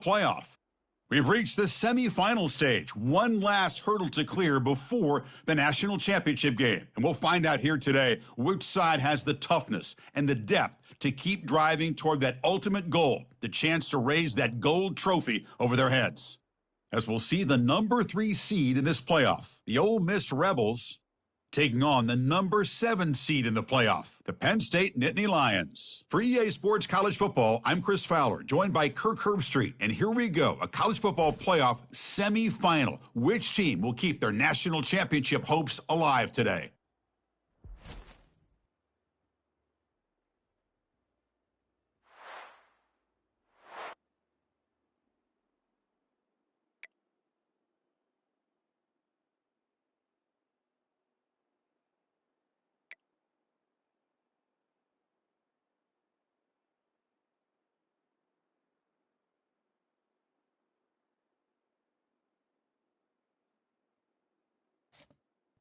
playoff. We've reached the semifinal stage. One last hurdle to clear before the national championship game. And we'll find out here today which side has the toughness and the depth to keep driving toward that ultimate goal, the chance to raise that gold trophy over their heads. As we'll see the number 3 seed in this playoff, the Ole Miss Rebels, taking on the number 7 seed in the playoff, the Penn State Nittany Lions. For EA Sports College Football, I'm Chris Fowler, joined by Kirk Herbstreit. And here we go, a college football playoff semifinal. Which team will keep their national championship hopes alive today?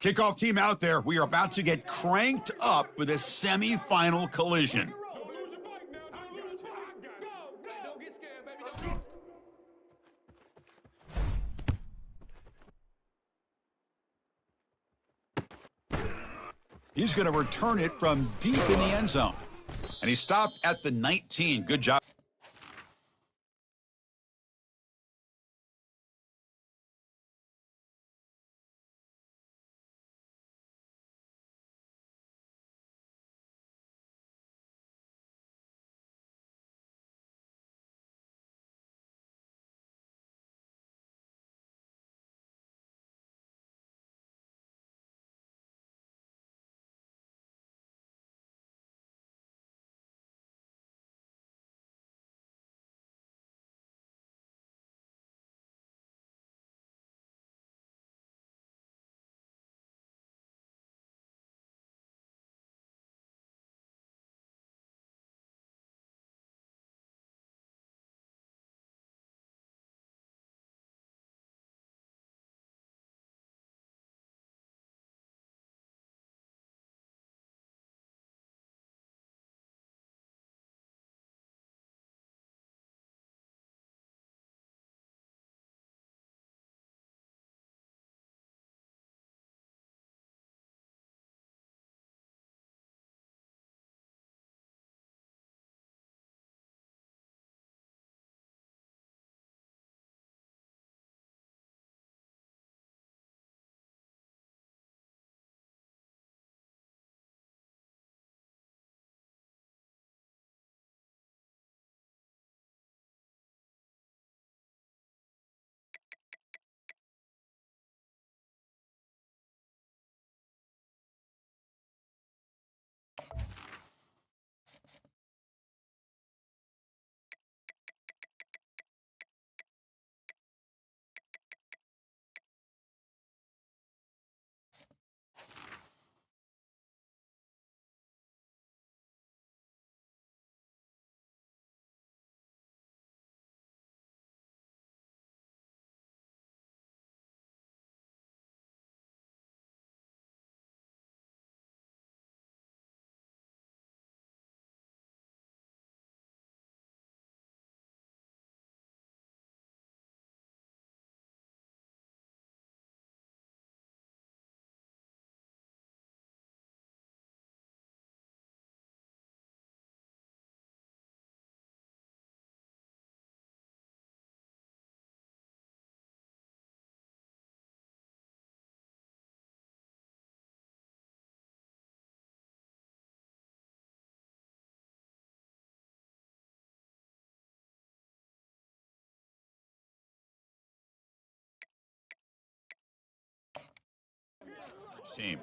Kickoff team out there. We are about to get cranked up with a semifinal collision. He's going to return it from deep in the end zone. And he stopped at the 19. Good job. Team.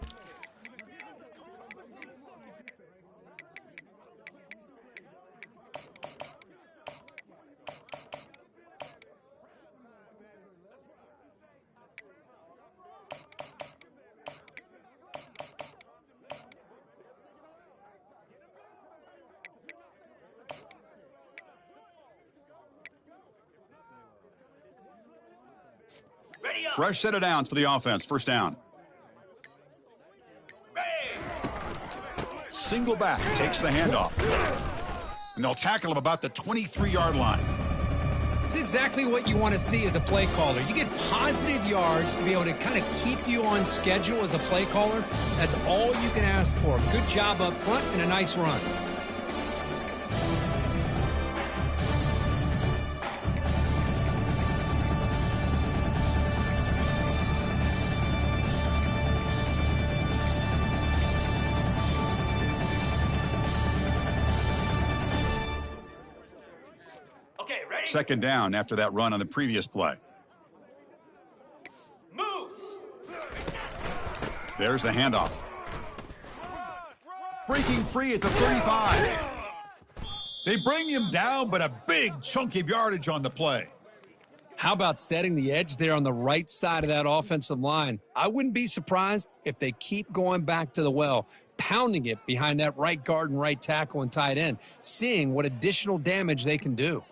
Fresh set of downs for the offense. First down. Single back takes the handoff. And they'll tackle him about the 23-yard line. This is exactly what you want to see as a play caller. You get positive yards to be able to kind of keep you on schedule as a play caller. That's all you can ask for. Good job up front and a nice run. Second down after that run on the previous play. Moves. There's the handoff. Breaking free at the 35. They bring him down, but a big chunk of yardage on the play. How about setting the edge there on the right side of that offensive line? I wouldn't be surprised if they keep going back to the well, pounding it behind that right guard and right tackle and tight end, seeing what additional damage they can do.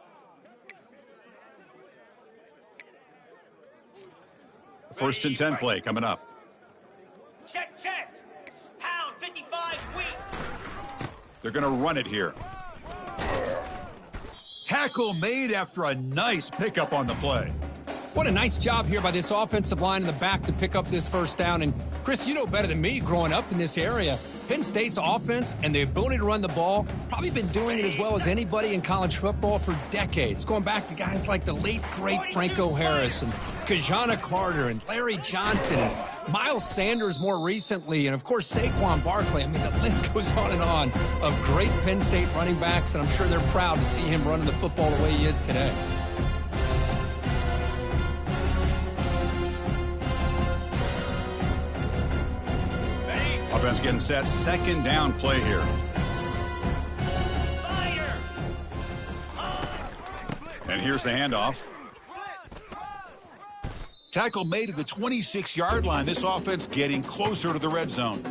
First and 10 play coming up. Check, check. Pound 55 weak. They're going to run it here. Tackle made after a nice pickup on the play. What a nice job here by this offensive line in the back to pick up this first down. And, Chris, you know better than me growing up in this area, Penn State's offense and the ability to run the ball probably been doing it as well as anybody in college football for decades, going back to guys like the late, great Franco Harris and Kajana Carter and Larry Johnson and Miles Sanders more recently, and, of course, Saquon Barkley. I mean, the list goes on and on of great Penn State running backs, and I'm sure they're proud to see him running the football the way he is today. Offense getting set. Second down play here. Fire. And here's the handoff. Tackle made at the 26-yard line. This offense getting closer to the red zone.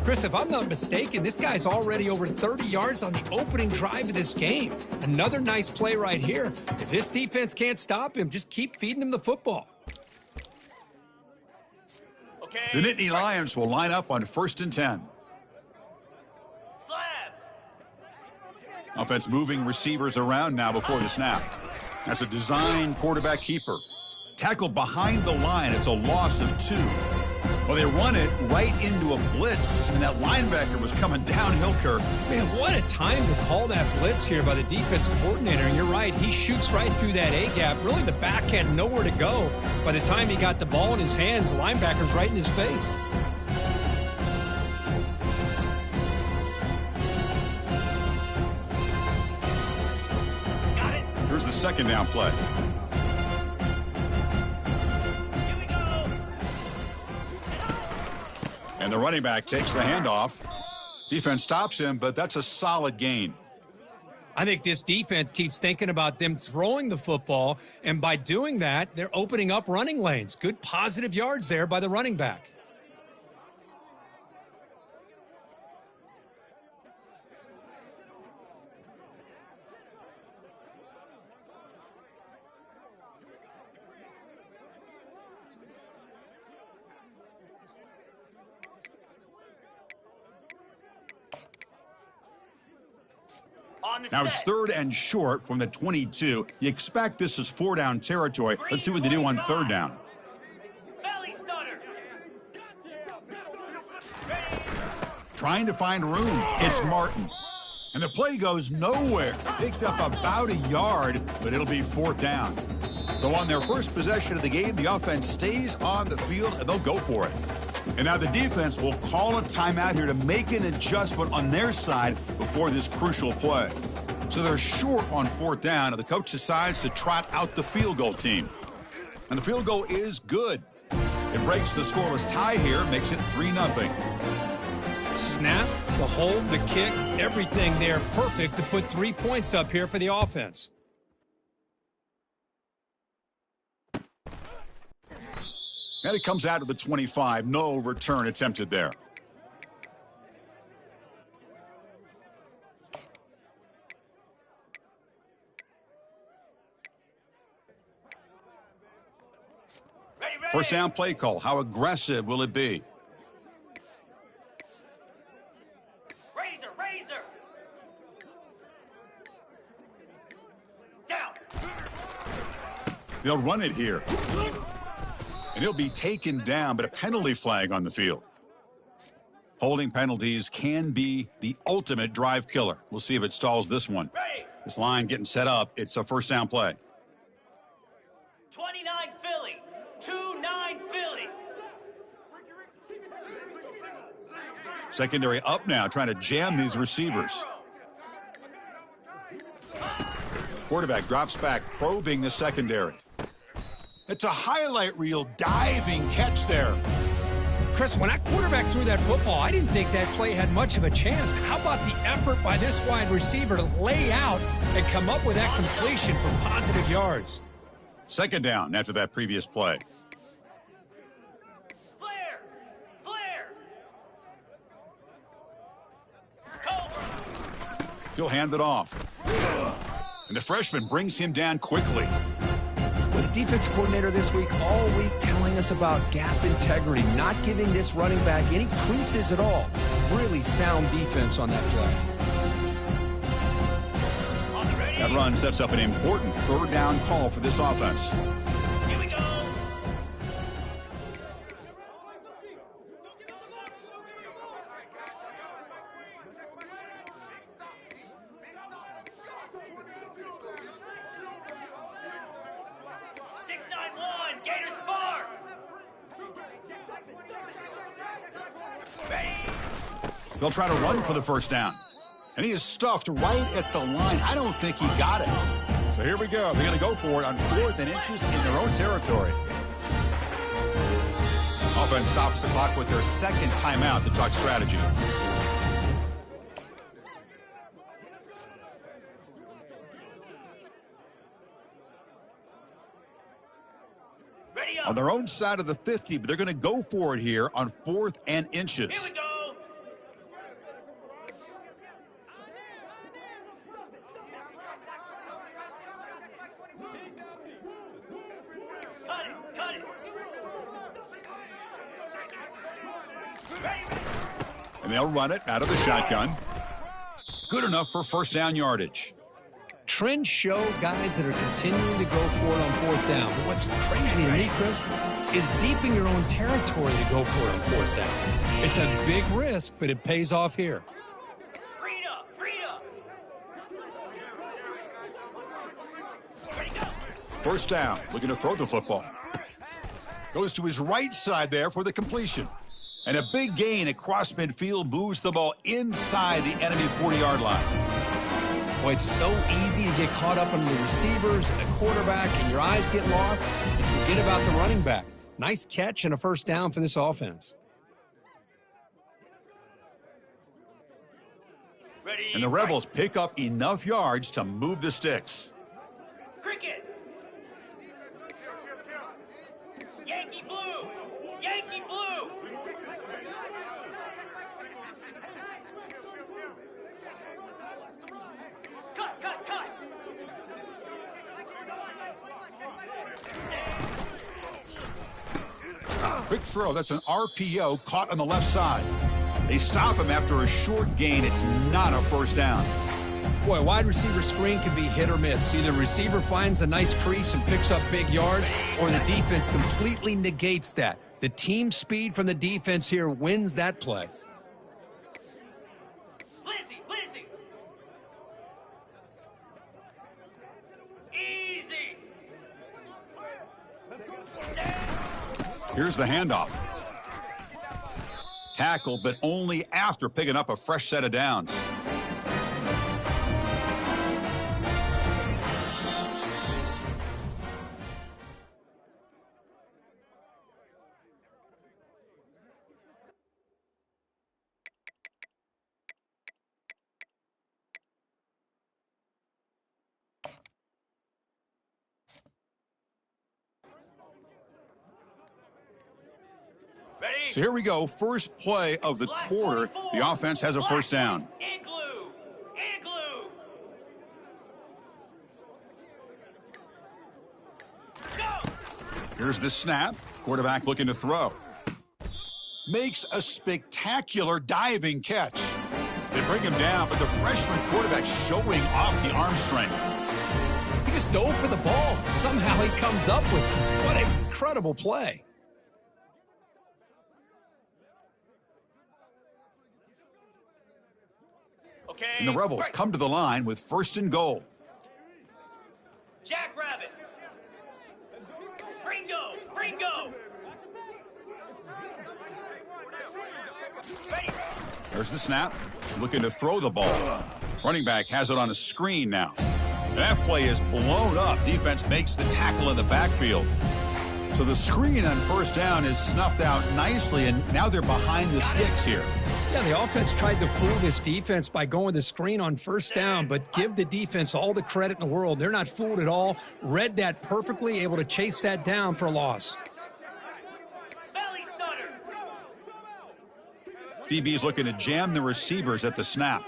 Chris, if I'm not mistaken, this guy's already over 30 yards on the opening drive of this game. Another nice play right here. If this defense can't stop him, just keep feeding him the football. Okay. The Nittany Lions will line up on first and 10. Slab. Offense moving receivers around now before the snap. That's a design quarterback keeper. Tackle behind the line. It's a loss of 2. Well, they run it right into a blitz, and that linebacker was coming downhill, Kirk. Man, what a time to call that blitz here by the defensive coordinator. And you're right, he shoots right through that A-gap. Really, the back had nowhere to go. By the time he got the ball in his hands, the linebacker's right in his face. Got it. Here's the second down play. Here we go. And the running back takes the handoff. Defense stops him, but that's a solid gain. I think this defense keeps thinking about them throwing the football, and by doing that, they're opening up running lanes. Good positive yards there by the running back. Now it's third and short from the 22. You expect this is 4-down territory. Let's see what they do on third down. Belly stutter. Trying to find room. It's Martin. And the play goes nowhere. Picked up about a yard, but it'll be fourth down. So on their first possession of the game, the offense stays on the field, and they'll go for it. And now the defense will call a timeout here to make an adjustment on their side before this crucial play. So they're short on fourth down, and the coach decides to trot out the field goal team. And the field goal is good. It breaks the scoreless tie here, makes it 3-0. Snap, the hold, the kick, everything there perfect to put 3 points up here for the offense. And it comes out of the 25. No return attempted there. Ready. First down play call. How aggressive will it be? Razor. Down. They'll run it here. And he'll be taken down, but a penalty flag on the field. Holding penalties can be the ultimate drive killer. We'll see if it stalls this one. Ready. This line getting set up. It's a first down play. 29 Philly. 2-9 Philly. Secondary up now, trying to jam these receivers. Quarterback drops back, probing the secondary. It's a highlight reel diving catch there. Chris, when that quarterback threw that football, I didn't think that play had much of a chance. How about the effort by this wide receiver to lay out and come up with that completion for positive yards? Second down after that previous play. Flare. Flare. Cobra. He'll hand it off. And the freshman brings him down quickly. With the defense coordinator this week, all week telling us about gap integrity, not giving this running back any creases at all. Really sound defense on that play. On the ready. That run sets up an important third down call for this offense. Here we go. Gator Spar. Ready. They'll try to run for the first down. And he is stuffed right at the line. I don't think he got it. So here we go. They're going to go for it on 4th and inches in their own territory. Offense stops the clock with their second timeout to talk strategy. Ready up. On their own side of the 50, but they're going to go for it here on 4th and inches. Here we go. Cut it. Cut it. Ready. And they'll run it out of the shotgun. Good enough for first down yardage. Trends show guys that are continuing to go for it on 4th down. But what's crazy to me, Chris, is deep in your own territory to go for it on 4th down. It's a big risk, but it pays off here. Read up. Read up. Ready, go. First down, looking to throw the football. Goes to his right side there for the completion. And a big gain across midfield moves the ball inside the enemy 40-yard line. Boy, it's so easy to get caught up on the receivers and the quarterback, and your eyes get lost. You forget about the running back. Nice catch and a first down for this offense. Ready. And the Rebels pick up enough yards to move the sticks. Cricket. Yankee blue. Yankee blue. Cut, cut, cut. Quick throw. That's an RPO caught on the left side. They stop him after a short gain. It's not a first down. Boy, wide receiver screen can be hit or miss. Either receiver finds a nice crease and picks up big yards, or the defense completely negates that. The team speed from the defense here wins that play. Lizzie, Lizzie. Easy. Here's the handoff. Tackled, but only after picking up a fresh set of downs. Ready. So here we go. First play of the quarter. The offense has a first down. Igloo. Igloo. Go. Here's the snap. Quarterback looking to throw. Makes a spectacular diving catch. They bring him down, but the freshman quarterback showing off the arm strength. He just just dove for the ball. Somehow he comes up with what an incredible play. Okay. And the Rebels come to the line with 1st and goal. Jackrabbit. Ringo. Ringo. Ready. There's the snap. Looking to throw the ball. Running back has it on a screen now. That play is blown up. Defense makes the tackle in the backfield. So the screen on 1st down is snuffed out nicely, and now they're behind the sticks here. Yeah, the offense tried to fool this defense by going the screen on 1st down, but give the defense all the credit in the world. They're not fooled at all. Read that perfectly, able to chase that down for a loss. Belly stunner. DB's looking to jam the receivers at the snap.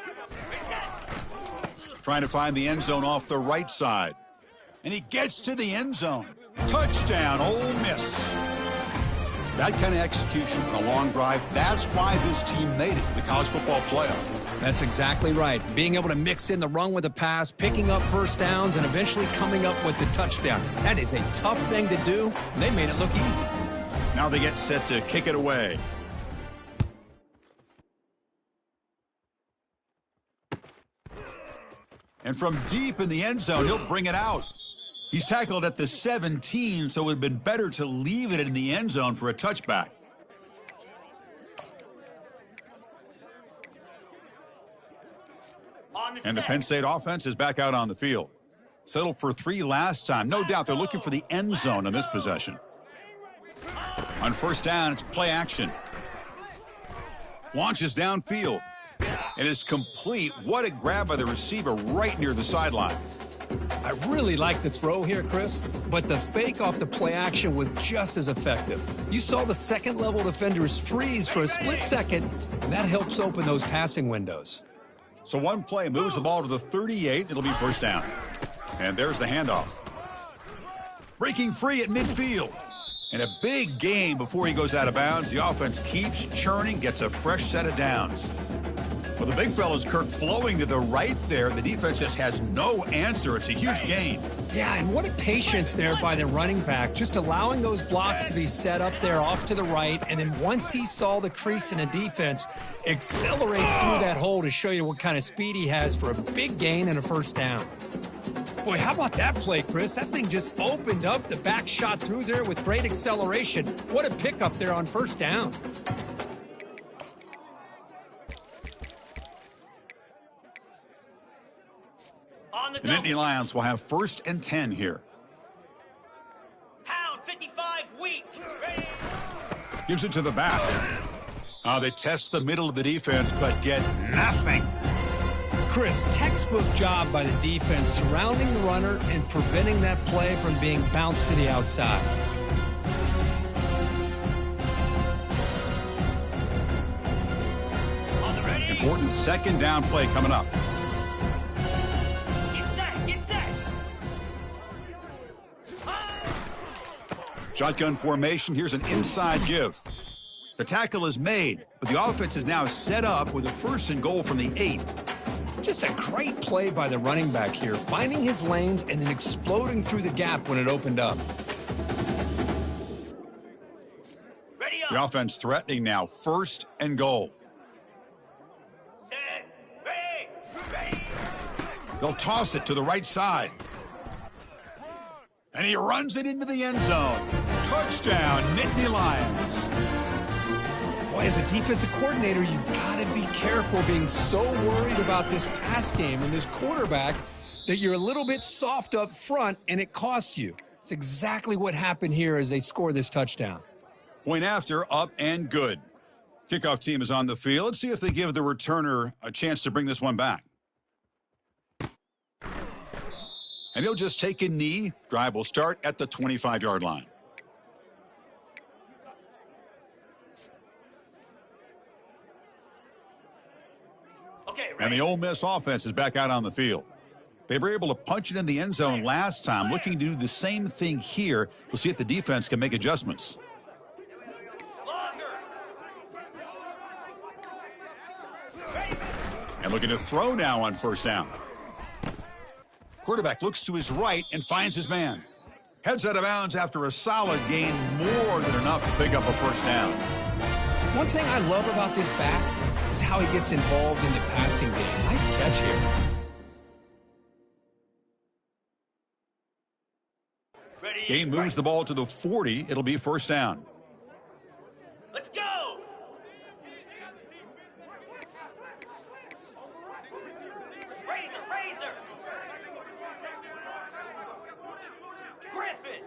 Trying to find the end zone off the right side. And he gets to the end zone. Touchdown, Ole Miss. That kind of execution on a long drive, that's why this team made it to the college football playoff. That's exactly right. Being able to mix in the run with the pass, picking up 1st downs, and eventually coming up with the touchdown. That is a tough thing to do, and they made it look easy. Now they get set to kick it away. And from deep in the end zone, he'll bring it out. He's tackled at the 17, so it would have been better to leave it in the end zone for a touchback. And the Penn State offense is back out on the field. Settled for 3 last time. No doubt they're looking for the end zone on this possession. On 1st down, it's play action. Launches downfield. It is complete. What a grab by the receiver right near the sideline. I really like the throw here, Chris, but the fake off the play action was just as effective. You saw the second-level defenders freeze for a split second, and that helps open those passing windows. So one play moves the ball to the 38. It'll be 1st down. And there's the handoff. Breaking free at midfield. And a big gain before he goes out of bounds. The offense keeps churning, gets a fresh set of downs. Well, the big fella's Kirk flowing to the right there. The defense just has no answer. It's a huge gain. Yeah, and what a patience there by the running back, just allowing those blocks to be set up there off to the right, and then once he saw the crease in the defense, accelerates through that hole to show you what kind of speed he has for a big gain and a 1st down. Boy, how about that play, Chris? That thing just opened up, the back shot through there with great acceleration. What a pickup there on 1st down. The Nittany Lions will have 1st and 10 here. Hound 55 weak. Ready. Gives it to the back. They test the middle of the defense, but get nothing. Chris, textbook job by the defense surrounding the runner and preventing that play from being bounced to the outside. On the ready. Important 2nd down play coming up. Get set. Get set. Shotgun formation. Here's an inside give. The tackle is made, but the offense is now set up with a 1st and goal from the 8. Just a great play by the running back here, finding his lanes and then exploding through the gap when it opened up. Ready up. The offense threatening now, 1st and goal. Set. Ready. Ready. They'll toss it to the right side. And he runs it into the end zone. Touchdown, Nittany Lions. Boy, as a defensive coordinator, you've got to be careful being so worried about this pass game and this quarterback that you're a little bit soft up front, and it costs you. It's exactly what happened here as they score this touchdown. Point after, up and good. Kickoff team is on the field. Let's see if they give the returner a chance to bring this one back. And he'll just take a knee. Drive will start at the 25-yard line. Okay, And ready. the Ole Miss offense is back out on the field. They were able to punch it in the end zone last time, looking to do the same thing here. We'll see if the defense can make adjustments. Longer. Ready. And looking to throw now on 1st down. Quarterback looks to his right and finds his man. Heads out of bounds after a solid gain, more than enough to pick up a first down. One thing I love about this back is how he gets involved in the passing game. Nice catch here. Gain moves the ball to the 40. It'll be first down. Let's go! Razor! Griffin!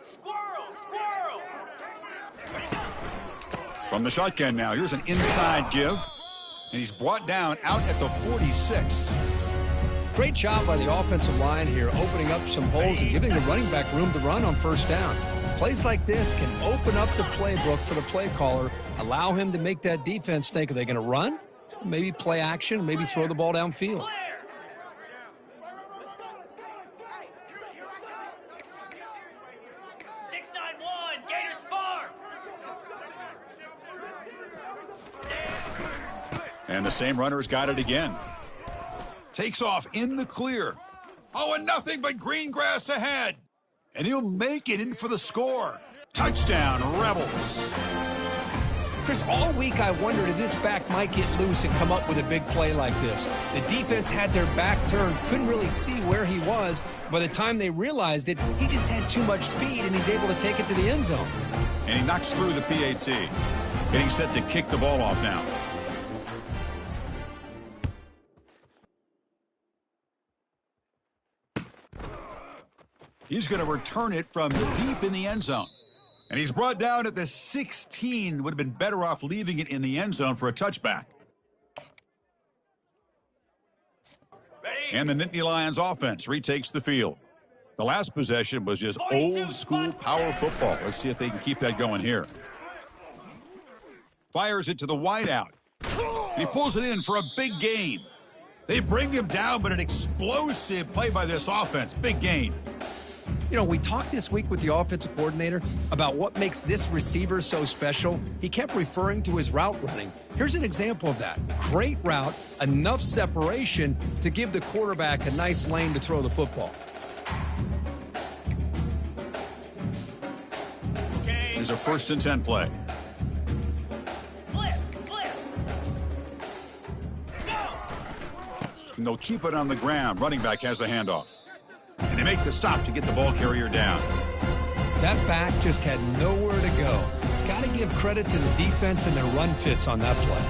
Squirrel! Ready, go! From the shotgun now, here's an inside give. And he's brought down out at the 46. Great job by the offensive line here, opening up some holes and giving the running back room to run on first down. Plays like this can open up the playbook for the play caller, allow him to make that defense think, are they going to run? Maybe play action, maybe throw the ball downfield. 691, Gator Spar! And the same runner's got it again. Takes off in the clear. Oh, and nothing but green grass ahead. And he'll make it in for the score. Touchdown, Rebels. Chris, all week I wondered if this back might get loose and come up with a big play like this. The defense had their back turned, couldn't really see where he was. By the time they realized it, he just had too much speed, and he's able to take it to the end zone. And he knocks through the PAT. Getting set to kick the ball off now. He's going to return it from deep in the end zone. And he's brought down at the 16. Would have been better off leaving it in the end zone for a touchback. Ready? And the Nittany Lions offense retakes the field. The last possession was just old school power football. Let's see if they can keep that going here. Fires it to the wideout. And he pulls it in for a big gain. They bring him down, but an explosive play by this offense. Big gain. You know, we talked this week with the offensive coordinator about what makes this receiver so special. He kept referring to his route running. Here's an example of that. Great route, enough separation to give the quarterback a nice lane to throw the football. Okay. Here's a 1st and 10 play. Flip! Go! And they'll keep it on the ground. Running back has the handoff. And they make the stop to get the ball carrier down. That back just had nowhere to go. Got to give credit to the defense and their run fits on that play.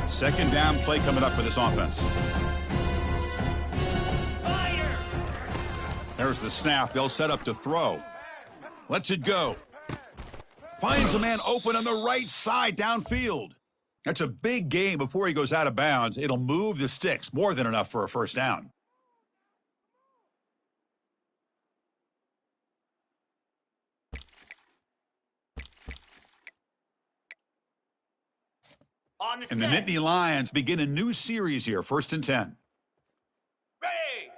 Second down play coming up for this offense. Fire! There's the snap. They'll set up to throw. Lets it go. Finds a man open on the right side downfield. That's a big gain before he goes out of bounds. It'll move the sticks. More than enough for a first down. On the And the set. Nittany Lions begin a new series here. 1st and 10. Ready!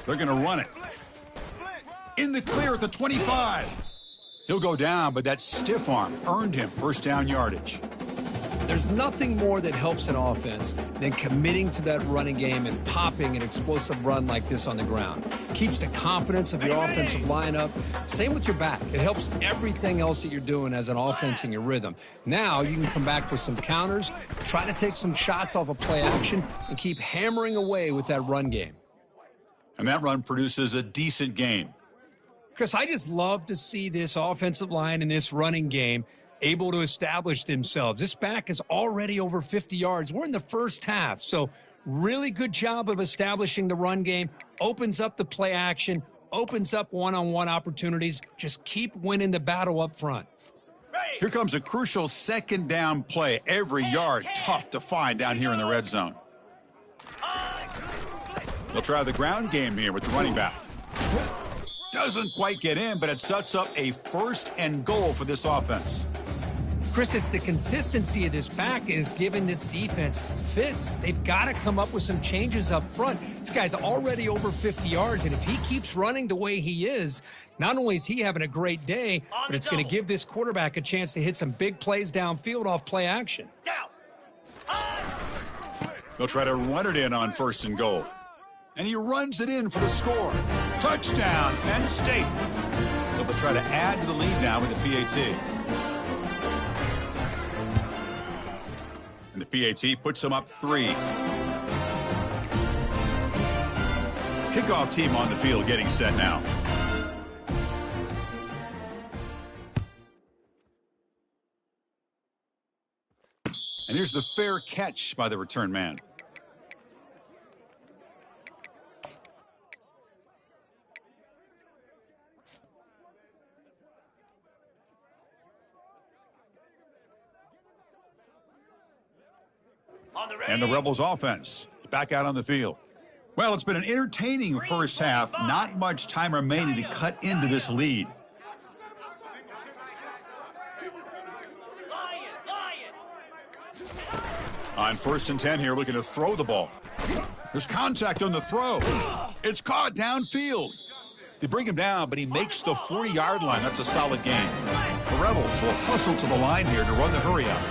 They're going to run it. In the clear at the 25. He'll go down, but that stiff arm earned him first down yardage. There's nothing more that helps an offense than committing to that running game and popping an explosive run like this on the ground. Keeps the confidence of your offensive lineup. Same with your back. It helps everything else that you're doing as an offense in your rhythm. Now you can come back with some counters, try to take some shots off of play action, and keep hammering away with that run game. And that run produces a decent gain. Chris, I just love to see this offensive line and this running game able to establish themselves. This back is already over 50 yards. We're in the first half, so really good job of establishing the run game. Opens up the play action, opens up one-on-one opportunities. Just keep winning the battle up front. Here comes a crucial second down play. Every yard tough to find down here in the red zone. They'll try the ground game here with the running back. Doesn't quite get in, but it sets up a 1st and goal for this offense. Chris, it's the consistency of this back is giving this defense fits. They've got to come up with some changes up front. This guy's already over 50 yards, and if he keeps running the way he is, not only is he having a great day, but it's going to give this quarterback a chance to hit some big plays downfield off play action. They'll try to run it in on 1st and goal. And he runs it in for the score. Touchdown, Penn State. So they'll try to add to the lead now with the PAT. And the PAT puts them up 3. Kickoff team on the field getting set now. And here's the fair catch by the return man. And the Rebels offense back out on the field. Well, it's been an entertaining first half. Not much time remaining to cut into this lead. On 1st and 10 here, looking to throw the ball. There's contact on the throw. It's caught downfield. They bring him down, but he makes the 40-yard line. That's a solid gain. The Rebels will hustle to the line here to run the hurry up.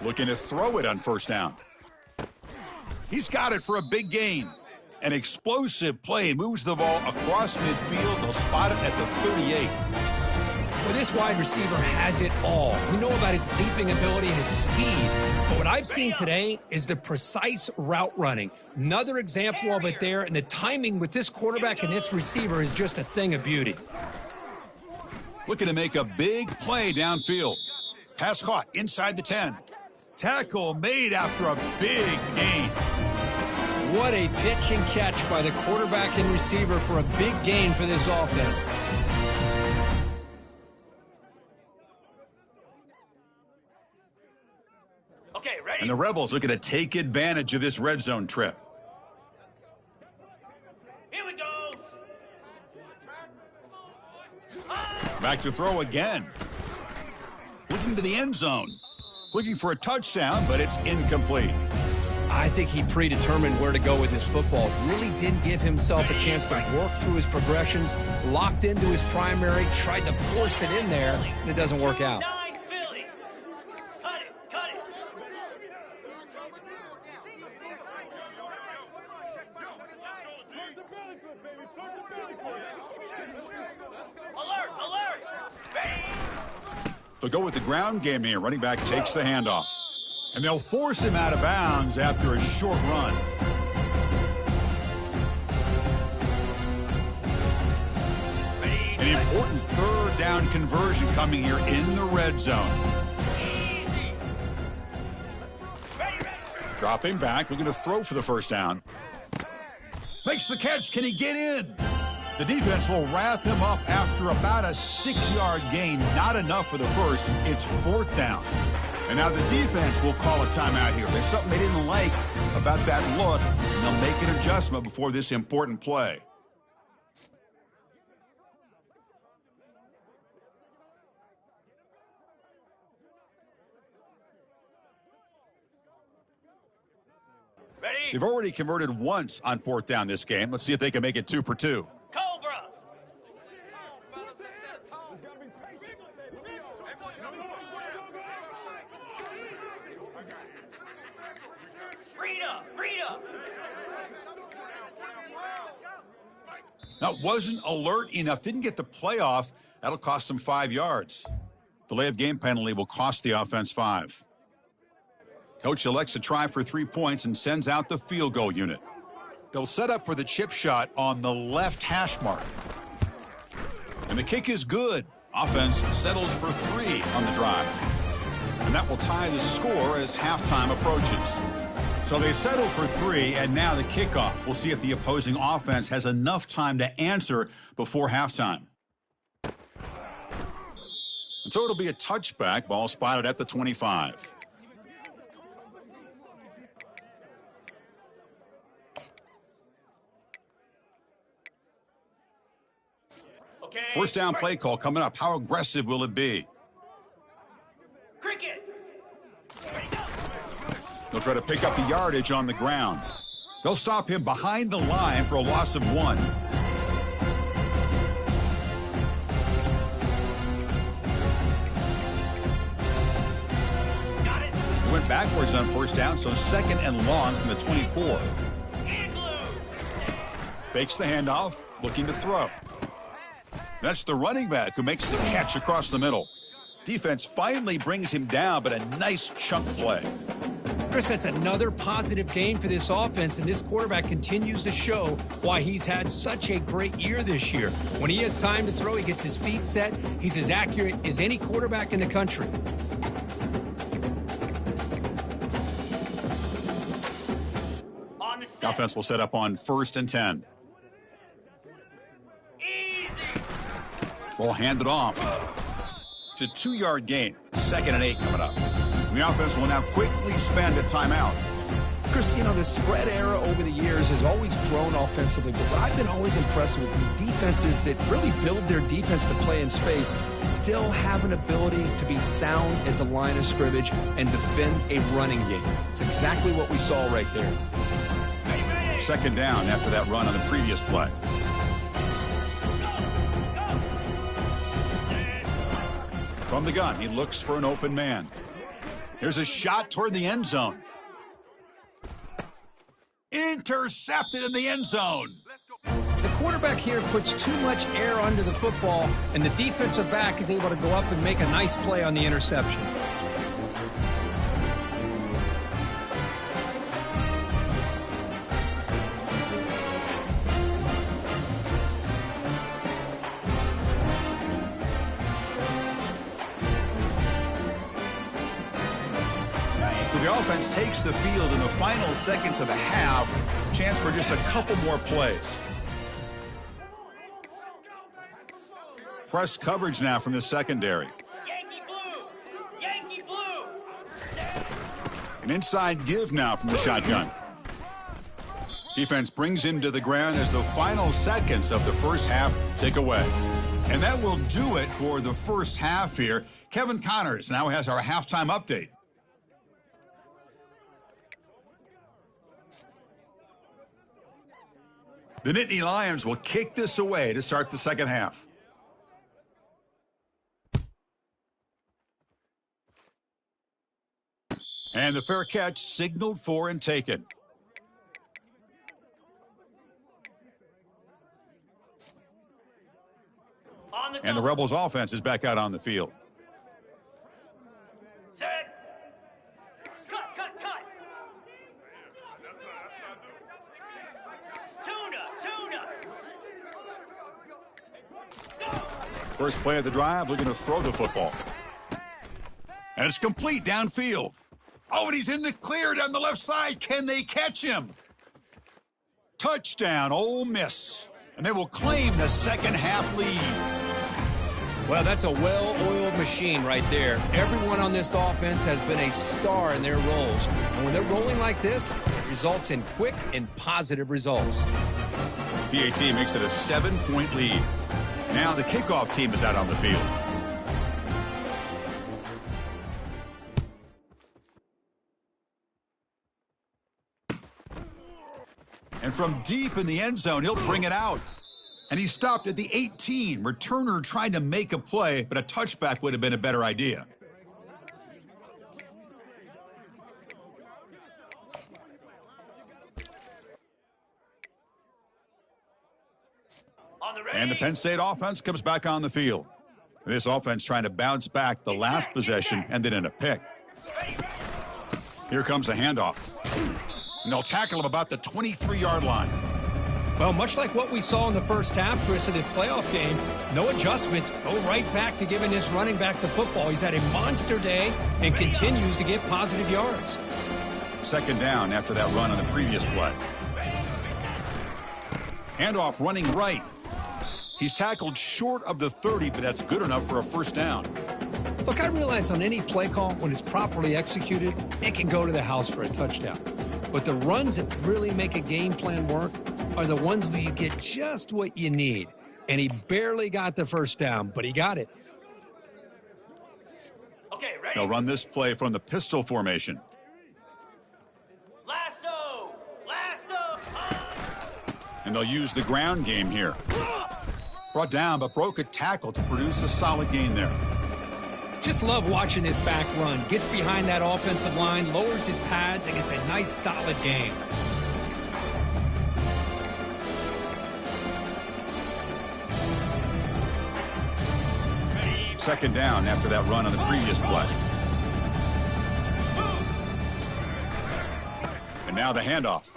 Looking to throw it on 1st down. He's got it for a big gain. An explosive play moves the ball across midfield. They'll spot it at the 38. Well, this wide receiver has it all. We know about his leaping ability and his speed. But what I've seen today is the precise route running. Another example of it there. And the timing with this quarterback and this receiver is just a thing of beauty. Looking to make a big play downfield. Pass caught inside the 10. Tackle made after a big gain. What a pitch and catch by the quarterback and receiver for a big gain for this offense. Okay, ready? And the Rebels looking to take advantage of this red zone trip. Here we go. Back to throw again. Looking to the end zone. Looking for a touchdown, but it's incomplete. I think he predetermined where to go with his football. Really didn't give himself a chance to work through his progressions, locked into his primary, tried to force it in there, and it doesn't work out. 9 Philly. Cut it, cut it. Alert, alert. Ready? They'll go with the ground game here. Running back takes the handoff. And they'll force him out of bounds after a short run. An important 3rd down conversion coming here in the red zone. Easy. Ready, ready. Dropping back, looking to throw for the 1st down. Makes the catch. Can he get in? The defense will wrap him up after about a 6-yard gain. Not enough for the first. It's 4th down. And now the defense will call a timeout here. There's something they didn't like about that look, and they'll make an adjustment before this important play. Ready? They've already converted once on 4th down this game. Let's see if they can make it 2 for 2. Cobra. Rita, Rita. Now, wasn't alert enough. Didn't get the playoff. That'll cost him 5 yards. Delay of game penalty will cost the offense 5. Coach elects to try for 3 points and sends out the field goal unit. They'll set up for the chip shot on the left hash mark. And the kick is good. Offense settles for 3 on the drive. And that will tie the score as halftime approaches. So they settle for 3, and now the kickoff. We'll see if the opposing offense has enough time to answer before halftime. And so it'll be a touchback. Ball spotted at the 25. Okay. First down play call coming up. How aggressive will it be? Cricket. Ready, go. They'll try to pick up the yardage on the ground. They'll stop him behind the line for a loss of 1. Got it. He went backwards on first down, so second and long from the 24. And glue. Fakes the handoff, looking to throw. That's the running back who makes the catch across the middle. Defense finally brings him down, but a nice chunk play. Chris, that's another positive game for this offense, and this quarterback continues to show why he's had such a great year this year. When he has time to throw, he gets his feet set. He's as accurate as any quarterback in the country. On the The set. offense will set up on 1st and 10. Easy. Ball handed off. It's a 2-yard gain. 2nd and 8 coming up. The offense will now quickly spend a timeout. Chris, you know, the spread era over the years has always grown offensively, but what I've been always impressed with defenses that really build their defense to play in space still have an ability to be sound at the line of scrimmage and defend a running game. It's exactly what we saw right there. Ready, ready. 2nd down after that run on the previous play. From the gun, he looks for an open man. Here's a shot toward the end zone. Intercepted in the end zone. The quarterback here puts too much air under the football, and the defensive back is able to go up and make a nice play on the interception. So the offense takes the field in the final seconds of the half. Chance for just a couple more plays. Press coverage now from the secondary. Yankee blue. Yankee blue. An inside give now from the shotgun. Defense brings him to the ground as the final seconds of the first half tick away. And that will do it for the first half here. Kevin Connors now has our halftime update. The Nittany Lions will kick this away to start the second half. And the fair catch signaled for and taken. On the And the Rebels offense is back out on the field. set. Cut, cut, cut. Tuna. Go. First play of the drive, looking to throw the football. And it's complete downfield. Oh, and he's in the clear down the left side. Can they catch him? Touchdown, Ole Miss. And they will claim the second half lead. Well, that's a well-oiled machine right there. Everyone on this offense has been a star in their roles. And when they're rolling like this, it results in quick and positive results. PAT makes it a 7-point lead. Now the kickoff team is out on the field. And from deep in the end zone, he'll bring it out. And he stopped at the 18. Returner trying to make a play, but a touchback would have been a better idea. On the ready. And the Penn State offense comes back on the field. This offense trying to bounce back the last possession, ended in a pick. Here comes a handoff. And they'll tackle him about the 23-yard line. Well, much like what we saw in the first half, Chris, of this playoff game, no adjustments, go right back to giving this running back the football. He's had a monster day and continues to get positive yards. Second down after that run on the previous play. Handoff running right. He's tackled short of the 30, but that's good enough for a first down. Look, I realize on any play call, when it's properly executed, it can go to the house for a touchdown. But the runs that really make a game plan work are the ones where you get just what you need. And he barely got the first down, but he got it. Okay, ready? They'll run this play from the pistol formation. Lasso! Lasso! And they'll use the ground game here. Brought down, but broke a tackle to produce a solid gain there. Just love watching this back run. Gets behind that offensive line, lowers his pads, and gets a nice, solid gain. Second down after that run on the previous play. And now the handoff.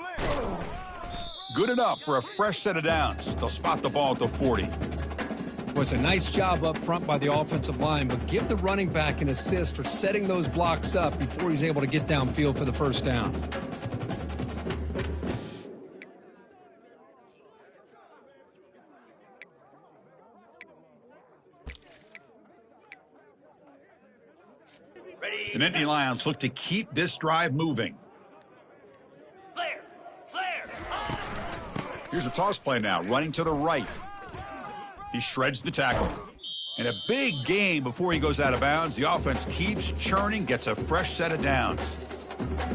Good enough for a fresh set of downs. They'll spot the ball at the 40. Was a nice job up front by the offensive line, but give the running back an assist for setting those blocks up before he's able to get downfield for the first down. The Nittany Lions look to keep this drive moving. Flare! Flare! Here's a toss play now, running to the right. He shreds the tackle. And a big gain before he goes out of bounds. The offense keeps churning, gets a fresh set of downs.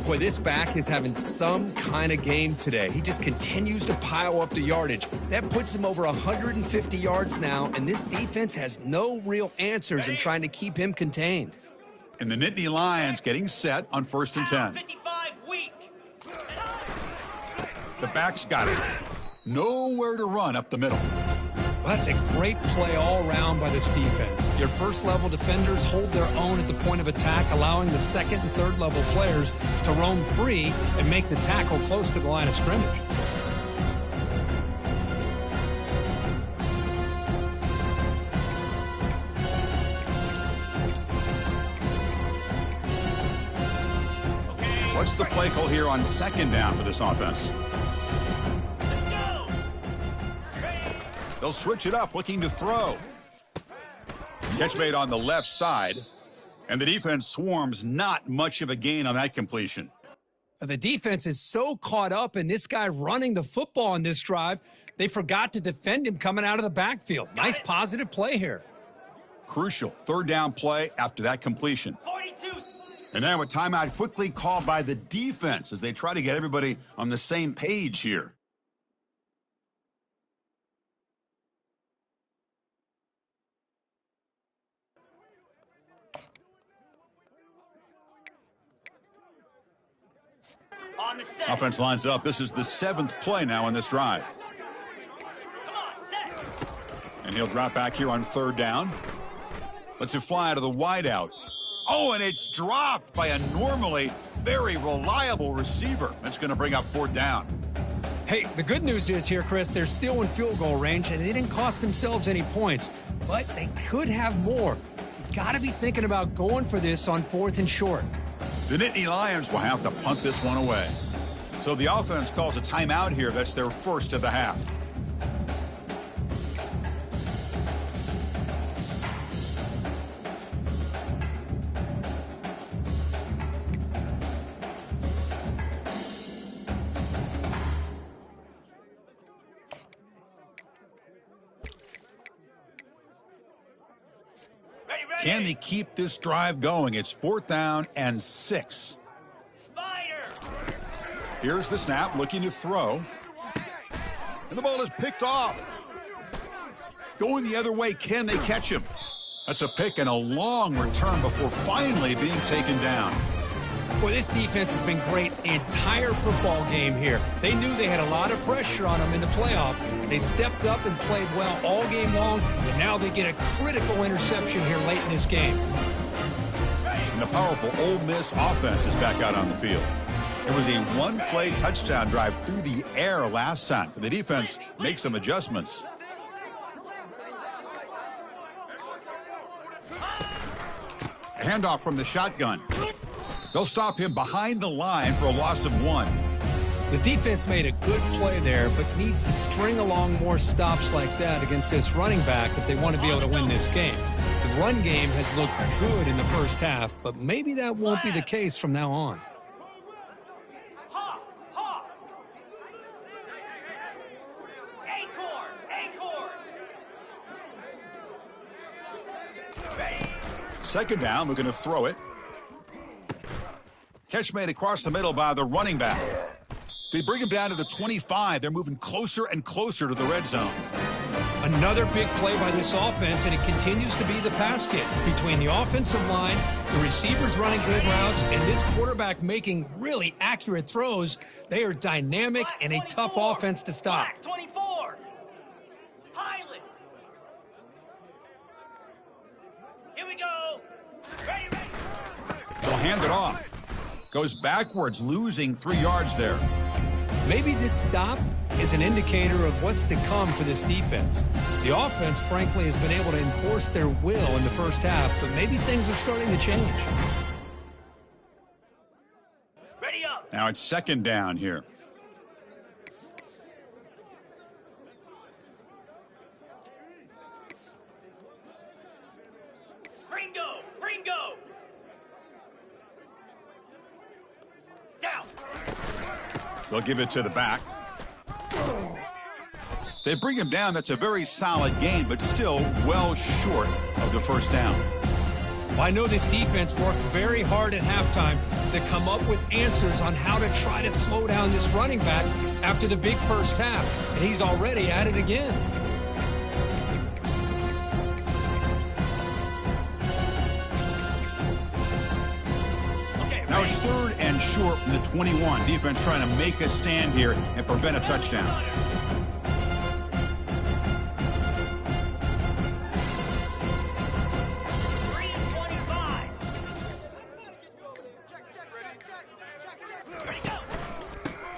Boy, this back is having some kind of game today. He just continues to pile up the yardage. That puts him over 150 yards now, and this defense has no real answers in trying to keep him contained. And the Nittany Lions getting set on 1st and 10. 55 weak! The back's got it. Nowhere to run up the middle. Well, that's a great play all around by this defense. Your first-level defenders hold their own at the point of attack, allowing the second and third-level players to roam free and make the tackle close to the line of scrimmage. What's the play call here on 2nd down for this offense? Let's go! They'll switch it up, looking to throw. Catch made on the left side, and the defense swarms. Not much of a gain on that completion. The defense is so caught up in this guy running the football on this drive, they forgot to defend him coming out of the backfield. Nice positive play here. Crucial 3rd down play after that completion. 42! And now a timeout quickly called by the defense as they try to get everybody on the same page here. On the set! Offense lines up. This is the 7th play now on this drive. Come on, set! And he'll drop back here on 3rd down. Lets it fly to the wideout. Oh, and it's dropped by a normally very reliable receiver. That's going to bring up 4th down. Hey, the good news is here, Chris, they're still in field goal range, and they didn't cost themselves any points, but they could have more. You got to be thinking about going for this on 4th and short. The Nittany Lions will have to punt this one away. So the offense calls a timeout here. That's their first of the half. Can they keep this drive going? It's 4th down and 6. Spider! Here's the snap, looking to throw. And the ball is picked off. Going the other way, can they catch him? That's a pick and a long return before finally being taken down. Boy, this defense has been great the entire football game here. They knew they had a lot of pressure on them in the playoff. They stepped up and played well all game long, and now they get a critical interception here late in this game. And the powerful Ole Miss offense is back out on the field. It was a one-play touchdown drive through the air last time. The defense makes some adjustments. A handoff from the shotgun. They'll stop him behind the line for a loss of 1. The defense made a good play there, but needs to string along more stops like that against this running back if they want to be able to win this game. The run game has looked good in the first half, but maybe that won't be the case from now on. Hawk! Hawk! Acorn! Acorn! Second down, we're going to throw it. Catch made across the middle by the running back. They bring him down to the 25. They're moving closer and closer to the red zone. Another big play by this offense, and it continues to be the pass kit between the offensive line, the receivers running good routes, and this quarterback making really accurate throws. They are dynamic and a tough offense to stop. 24. Highland. Here we go. Ready. They'll hand it off. Goes backwards, losing 3 yards there. Maybe this stop is an indicator of what's to come for this defense. The offense, frankly, has been able to enforce their will in the first half, but maybe things are starting to change. Ready up. Now it's second down here. Ringo. Down. They'll give it to the back. They bring him down. That's a very solid gain, but still well short of the first down. Well, I know this defense worked very hard at halftime to come up with answers on how to try to slow down this running back after the big first half, and he's already at it again. Now it's third and short from the 21. Defense trying to make a stand here and prevent a touchdown.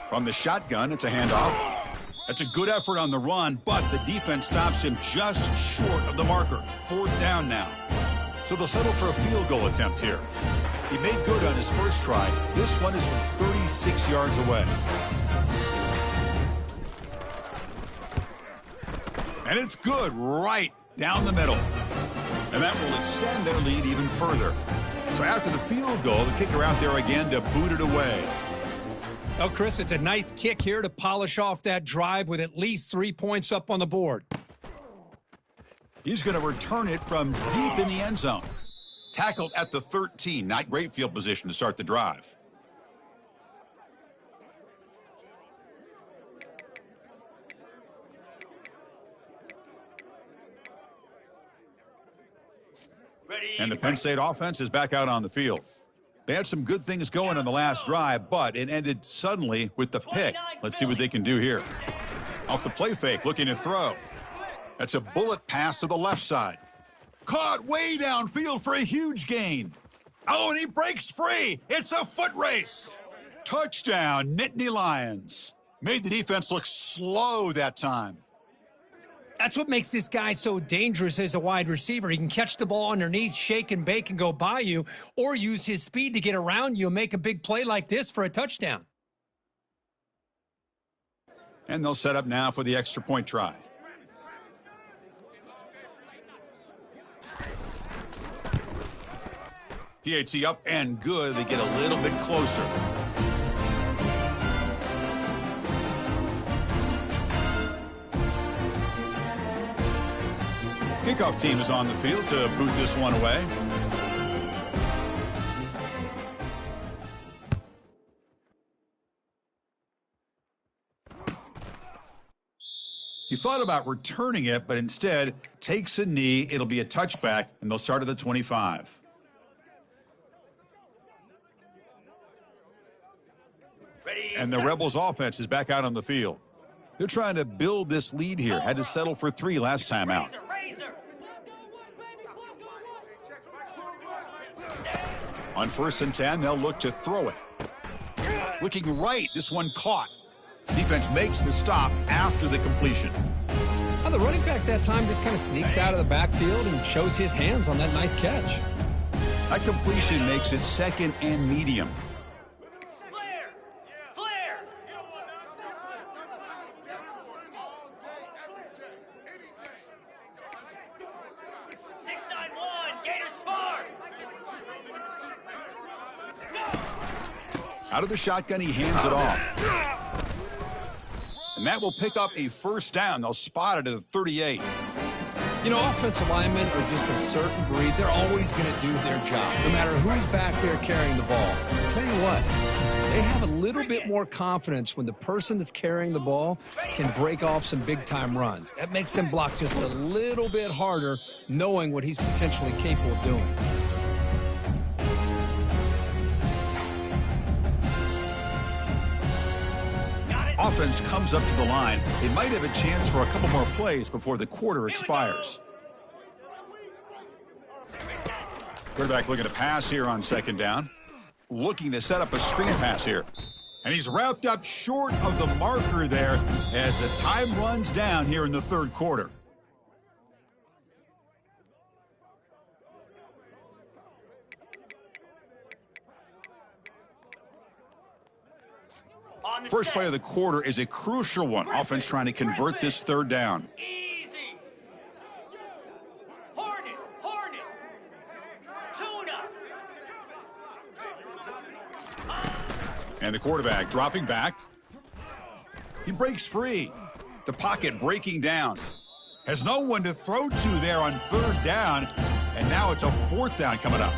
From the shotgun, it's a handoff. That's a good effort on the run, but the defense stops him just short of the marker. Fourth down now. So they'll settle for a field goal attempt here. He made good on his first try. This one is from 36 yards away. And it's good right down the middle. And that will extend their lead even further. So after the field goal, the kicker out there again to boot it away. Oh, Chris, it's a nice kick here to polish off that drive with at least 3 points up on the board. He's going to return it from deep in the end zone. Tackled at the 13. Not great field position to start the drive. And the Penn State offense is back out on the field. They had some good things going on the last drive, but it ended suddenly with the pick. Let's see what they can do here. Off the play fake, looking to throw. That's a bullet pass to the left side. Caught way downfield for a huge gain. Oh, and he breaks free. It's a foot race. Touchdown, Nittany Lions. Made the defense look slow that time. That's what makes this guy so dangerous as a wide receiver. He can catch the ball underneath, shake and bake and go by you, or use his speed to get around you and make a big play like this for a touchdown. And they'll set up now for the extra point try. PAT up and good. They get a little bit closer. Kickoff team is on the field to boot this one away. He thought about returning it, but instead takes a knee. It'll be a touchback, and they'll start at the 25. And the Rebels offense is back out on the field. They're trying to build this lead here. Had to settle for 3 last time out. On 1st and 10, they'll look to throw it. Looking right, this one caught. Defense makes the stop after the completion. Well, the running back that time just kind of sneaks out of the backfield and shows his hands on that nice catch. That completion makes it 2nd and medium. Out of the shotgun, he hands it off. And that will pick up a first down. They'll spot it at the 38. You know, offensive linemen are just a certain breed. They're always going to do their job, no matter who's back there carrying the ball. I'll tell you what, they have a little bit more confidence when the person that's carrying the ball can break off some big-time runs. That makes them block just a little bit harder, knowing what he's potentially capable of doing. Offense comes up to the line. They might have a chance for a couple more plays before the quarter expires. Quarterback looking to pass here on second down. Looking to set up a screen pass here. And he's wrapped up short of the marker there as the time runs down here in the third quarter. First play of the quarter is a crucial one. Offense trying to convert this third down. Easy. Hornet. Tuna. And the quarterback dropping back. He breaks free. The pocket breaking down. Has no one to throw to there on third down. And now it's a fourth down coming up.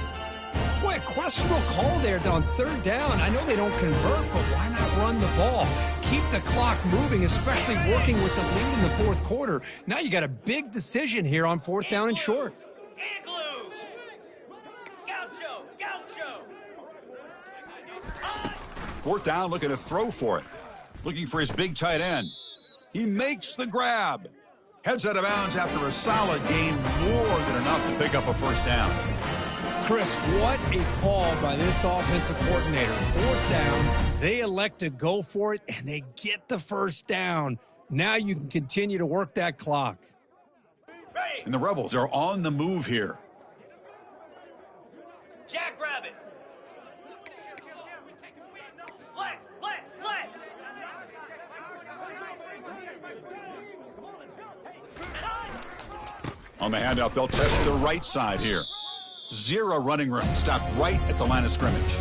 Boy, a questionable call there on third down. I know they don't convert, but why not run the ball? Keep the clock moving, especially working with the lead in the fourth quarter. Now you got a big decision here on fourth down and short. Igloo. Gaucho. Fourth down, looking to throw for it. Looking for his big tight end. He makes the grab. Heads out of bounds after a solid gain, more than enough to pick up a first down. Chris, what a call by this offensive coordinator. Fourth down, they elect to go for it, and they get the first down. Now you can continue to work that clock. And the Rebels are on the move here. Jackrabbit. Flex. On the handout, they'll test the right side here. Zero running room. Stopped right at the line of scrimmage.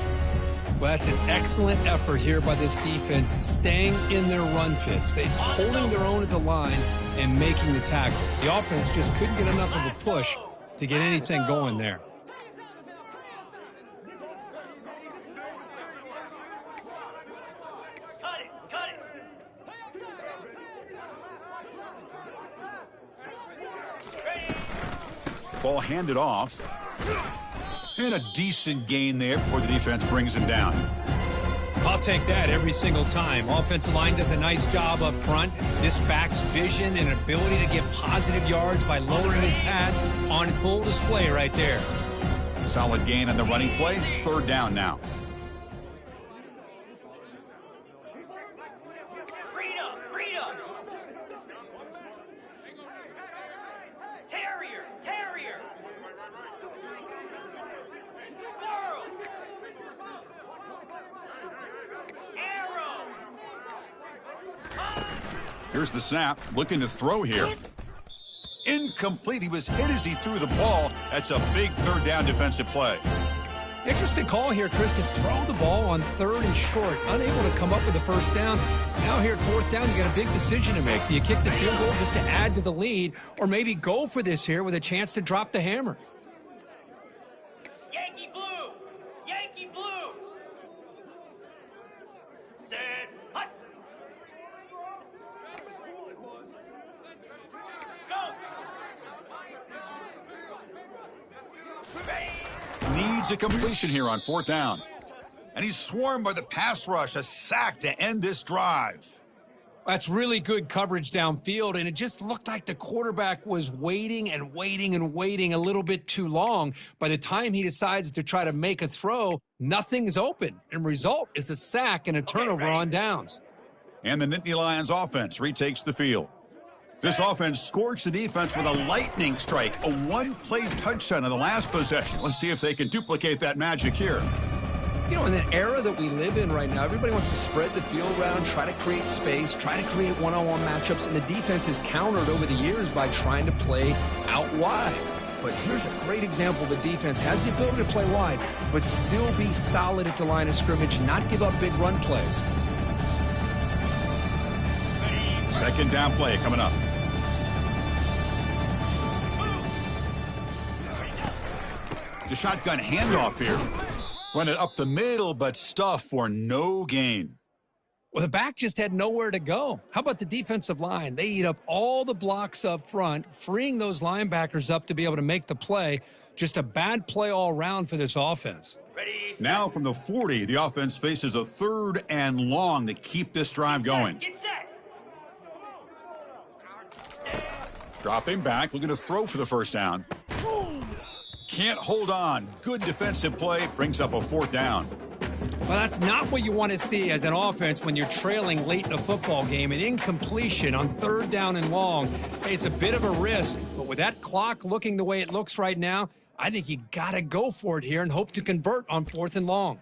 Well, that's an excellent effort here by this defense, staying in their run fits. They're holding their own at the line and making the tackle. The offense just couldn't get enough of a push to get anything going there. Cut it. Ready. Ball handed off. And a decent gain there before the defense brings him down. I'll take that every single time. Offensive line does a nice job up front. This back's vision and ability to get positive yards by lowering his pads on full display right there. Solid gain on the running play. Third down now. Freedom. Terrier. Squirrel. Arrow. Here's the snap. Looking to throw here. Incomplete. He was hit as he threw the ball. That's a big third down defensive play. Interesting call here, Chris, to throw the ball on third and short. Unable to come up with the first down. Now here at fourth down, you got a big decision to make. Do you kick the field goal just to add to the lead, or maybe go for this here with a chance to drop the hammer? Yankee blue. Set. Hut. Go. Ready. Needs a completion here on fourth down. And he's swarmed by the pass rush. A sack to end this drive. That's really good coverage downfield, and it just looked like the quarterback was waiting a little bit too long. By the time he decides to try to make a throw, nothing's open, and result is a sack and a turnover on downs. And the Nittany Lions offense retakes the field. This offense scorched the defense with a lightning strike, a one-play touchdown on the last possession. Let's see if they can duplicate that magic here. You know, in the era that we live in right now, everybody wants to spread the field around, try to create space, try to create one-on-one matchups, and the defense is countered over the years by trying to play out wide. But here's a great example. The defense has the ability to play wide, but still be solid at the line of scrimmage, not give up big run plays. Second down play coming up. The shotgun handoff here. Run it up the middle, but stuff for no gain. Well, the back just had nowhere to go. How about the defensive line? They eat up all the blocks up front, freeing those linebackers up to be able to make the play. Just a bad play all around for this offense. Ready, set. Now from the 40, the offense faces a 3rd and long to keep this drive going. Get set. Dropping back, looking to throw for the first down. Can't hold on. Good defensive play, brings up a 4th down. Well, that's not what you want to see as an offense when you're trailing late in a football game. An incompletion on 3rd down and long. Hey, it's a bit of a risk, but with that clock looking the way it looks right now, I think you got to go for it here and hope to convert on 4th and long.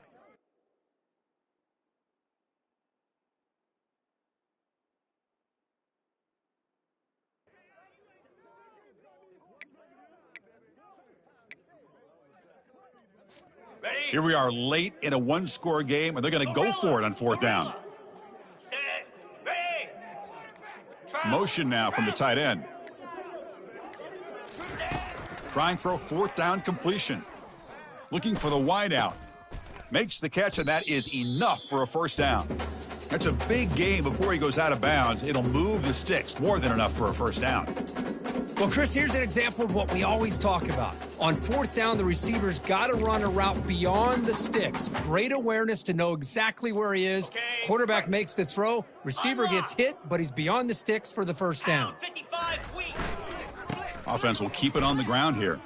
Ready, Here we are late in a 1-score game, and they're going to go for it on 4th down. set, ready. Try. Motion now from the tight end. Trying for a 4th down completion. Looking for the wideout. Makes the catch, and that is enough for a 1st down. That's a big game before he goes out of bounds. It'll move the sticks. More than enough for a 1st down. Well, Chris, here's an example of what we always talk about. On 4th down, the receiver's got to run a route beyond the sticks. Great awareness to know exactly where he is. Quarterback makes the throw. Receiver gets hit, but he's beyond the sticks for the 1st down. 55 weak. Offense will keep it on the ground here.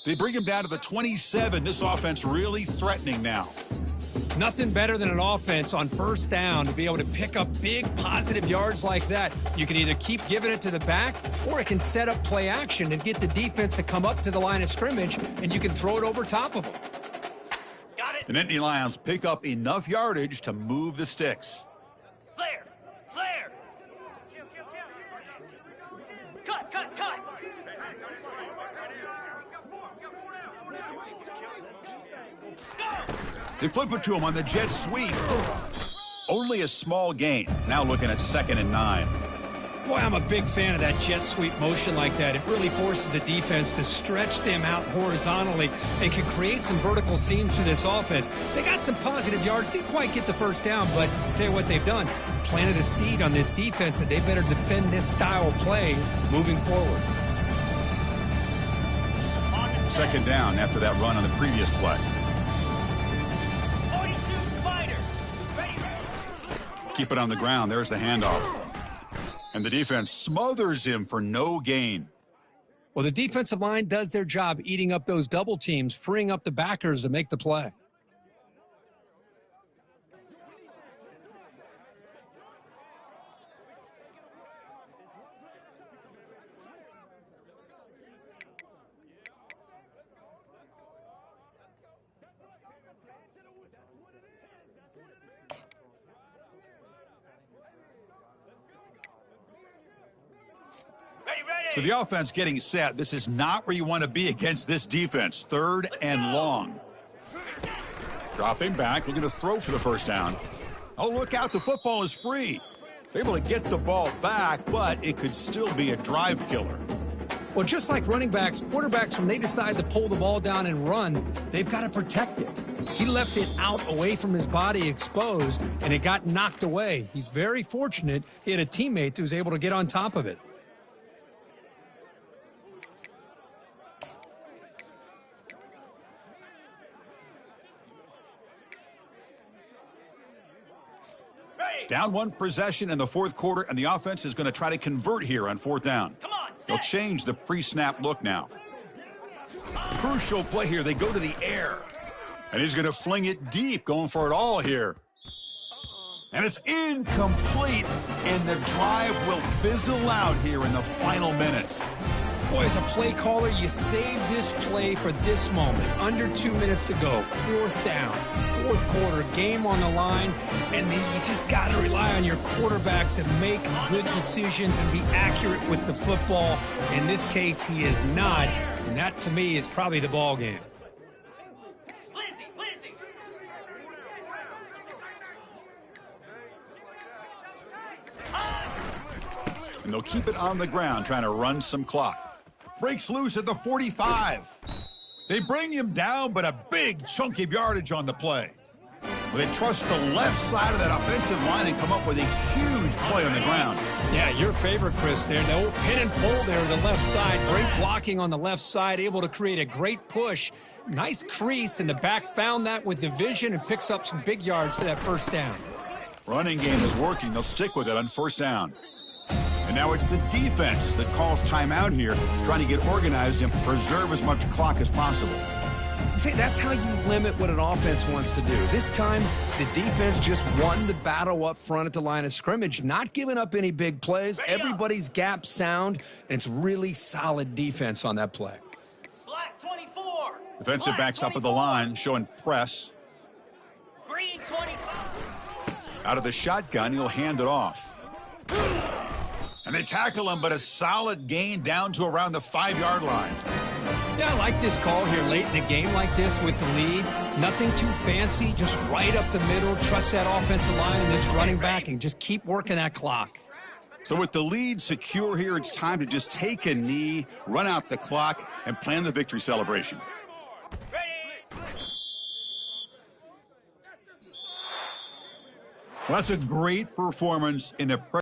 They bring him down to the 27. This offense really threatening now. Nothing better than an offense on 1st down to be able to pick up big positive yards like that. You can either keep giving it to the back, or it can set up play action and get the defense to come up to the line of scrimmage, and you can throw it over top of them. Got it. The Nittany Lions pick up enough yardage to move the sticks. Flare, flare. Cut, cut, cut. Go. They flip it to him on the jet sweep. Only a small gain. Now looking at 2nd and 9. Boy, I'm a big fan of that jet sweep motion like that. It really forces the defense to stretch them out horizontally and can create some vertical seams for this offense. They got some positive yards. Didn't quite get the 1st down, but I'll tell you what they've done. Planted a seed on this defense that they better defend this style of play moving forward. 2nd down after that run on the previous play. 42 Spider. Ready. Keep it on the ground. There's the handoff. And the defense smothers him for no gain. Well, the defensive line does their job eating up those double teams, freeing up the backers to make the play. Ready, ready. So the offense getting set. This is not where you want to be against this defense. 3rd and long. Dropping back, looking to throw for the 1st down. Oh, look out, the football is free. They're able to get the ball back, but it could still be a drive killer. Well, just like running backs, quarterbacks, when they decide to pull the ball down and run, they've got to protect it. He left it out away from his body exposed, and it got knocked away. He's very fortunate he had a teammate who was able to get on top of it. Down 1 possession in the 4th quarter, and the offense is going to try to convert here on 4th down. Come on, They'll set. change the pre-snap look now. Crucial play here. They go to the air. And he's going to fling it deep, going for it all here. And it's incomplete, and the drive will fizzle out here in the final minutes. Boy, as a play caller, you save this play for this moment. Under 2 minutes to go. 4th down. 4th quarter, game on the line. And then you just got to rely on your quarterback to make good decisions and be accurate with the football. In this case, he is not. And that, to me, is probably the ball game. Lizzie. And they'll keep it on the ground, trying to run some clock. breaks loose at the 45. They bring him down, but a big chunk of yardage on the play. They trust the left side of that offensive line and come up with a huge play on the ground. Yeah, your favorite, Chris, there. The old pin and pull there, the left side. Great blocking on the left side, able to create a great push. Nice crease, and the back found that with the vision and picks up some big yards for that first down. Running game is working. They'll stick with it on first down. And now it's the defense that calls timeout here, trying to get organized and preserve as much clock as possible. See, that's how you limit what an offense wants to do. This time, the defense just won the battle up front at the line of scrimmage, not giving up any big plays. Everybody's gap sound, and it's really solid defense on that play. Black 24. Defensive backs up at the line, showing press. Green 25. Out of the shotgun, he'll hand it off. And they tackle him, but a solid gain down to around the 5-yard line. Yeah, I like this call here late in the game like this with the lead. Nothing too fancy, just right up the middle. Trust that offensive line and this running back and just keep working that clock. So with the lead secure here, it's time to just take a knee, run out the clock, and plan the victory celebration. Ready. Well, that's a great performance in a